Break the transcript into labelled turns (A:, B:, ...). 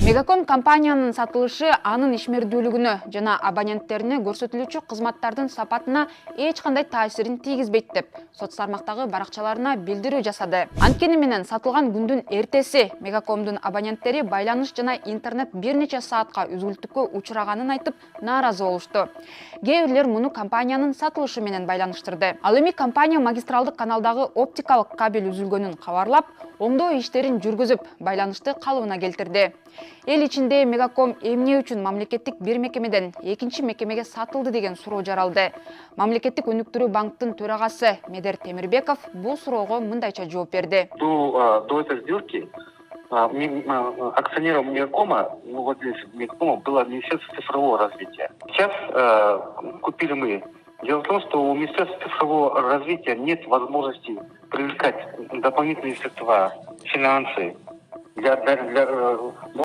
A: Мегаком компаниянын сатылышы анын ишмердүүлүгүнө жана абоненттерине көрсөтүлүүчү кызматтардын сапатына эч кандай таасирин тийгизбейт деп сот тармактагы баракчаларына билдирүү жасады. Анткени менен сатылган күндүн эртеси Мегакомдун абоненттери байланыш жана интернет бир нече саатка үзүлтүккө учураганын айтып нааразы болушту. Кээ бирлер муну компаниянын сатылышы менен байланыштырды. Ал эми компания магистралдык каналдагы оптикалык кабель үзүлгөнүн кабарлап, оңдоо иштерин жүргүзүп, байланышты калыбына келтирди. Эл ичинде Мегаком эмне үчүн мамлекеттик бир мекемеден экинчи мекемеге сатылды деген суроо жаралды. Мамлекеттик өнүктүрүү банктын төрагасы Медер Темирбеков бул суроого мындайча жооп берди.
B: До этой сделки акционером Мегакома, владельцем Мегакома было Министерство цифрового развития. Сейчас купили мы. Дело в том, что у Министерства цифрового развития нет возможности привлекать дополнительные средства, финансы для